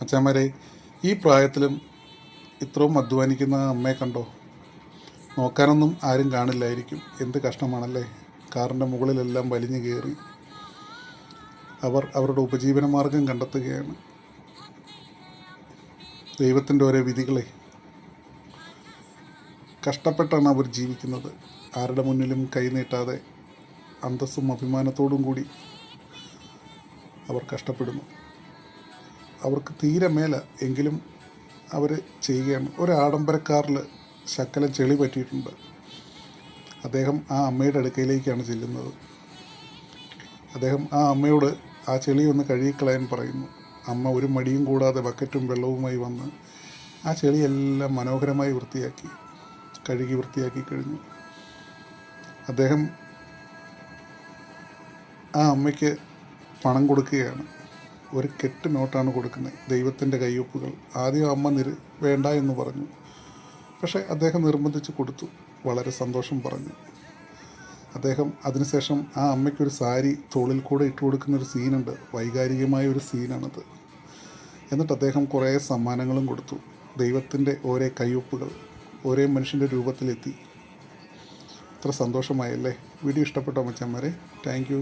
മച്ചാന്മാരെ, ഈ പ്രായത്തിലും ഇത്രയും അധ്വാനിക്കുന്ന അമ്മയെ കണ്ടോ? നോക്കാനൊന്നും ആരും കാണില്ലായിരിക്കും. എന്ത് കഷ്ടമാണല്ലേ. കാറിൻ്റെ മുകളിലെല്ലാം വലിഞ്ഞു കയറി അവർ അവരുടെ ഉപജീവനമാർഗം കണ്ടെത്തുകയാണ്. ദൈവത്തിൻ്റെ ഓരോ വിധികളെ. കഷ്ടപ്പെട്ടാണ് അവർ ജീവിക്കുന്നത്. ആരുടെ മുന്നിലും കൈനീട്ടാതെ അന്തസ്സും അഭിമാനത്തോടും കൂടി അവർ കഷ്ടപ്പെടുന്നു. അവർക്ക് തീരെ മേല എങ്കിലും അവർ ചെയ്യുകയാണ്. ഒരു ആഡംബരക്കാറിൽ ശക്കലം ചെളി പറ്റിയിട്ടുണ്ട്. അദ്ദേഹം ആ അമ്മയുടെ അടുക്കയിലേക്കാണ് ചെല്ലുന്നത്. അദ്ദേഹം ആ അമ്മയോട് ആ ചെളി ഒന്ന് കഴുകിക്കളയാൻ പറയുന്നു. അമ്മ ഒരു മടിയും കൂടാതെ ബക്കറ്റും വെള്ളവുമായി വന്ന് ആ ചെളിയെല്ലാം മനോഹരമായി കഴുകി വൃത്തിയാക്കി കഴിഞ്ഞു. അദ്ദേഹം ആ അമ്മയ്ക്ക് പണം കൊടുക്കുകയാണ്. ഒരു കെട്ട് നോട്ടാണ് കൊടുക്കുന്നത്, ദൈവത്തിൻ്റെ കയ്യൊപ്പുകൾ. ആദ്യം അമ്മ വേണ്ട എന്ന് പറഞ്ഞു, പക്ഷേ അദ്ദേഹം നിർബന്ധിച്ച് കൊടുത്തു. വളരെ സന്തോഷം പറഞ്ഞു. അദ്ദേഹം അതിനുശേഷം ആ അമ്മയ്ക്കൊരു സാരി തോളിൽ കൂടെ ഇട്ട് കൊടുക്കുന്നൊരു സീനുണ്ട്. വൈകാരികമായ ഒരു സീനാണത്. എന്നിട്ട് അദ്ദേഹം കുറേ സമ്മാനങ്ങളും കൊടുത്തു. ദൈവത്തിൻ്റെ ഓരോ കയ്യൊപ്പുകൾ ഓരോ മനുഷ്യൻ്റെ രൂപത്തിലെത്തി. അത്ര സന്തോഷമായല്ലേ. വീഡിയോ ഇഷ്ടപ്പെട്ടോ മച്ചാന്മാരെ? Thank you.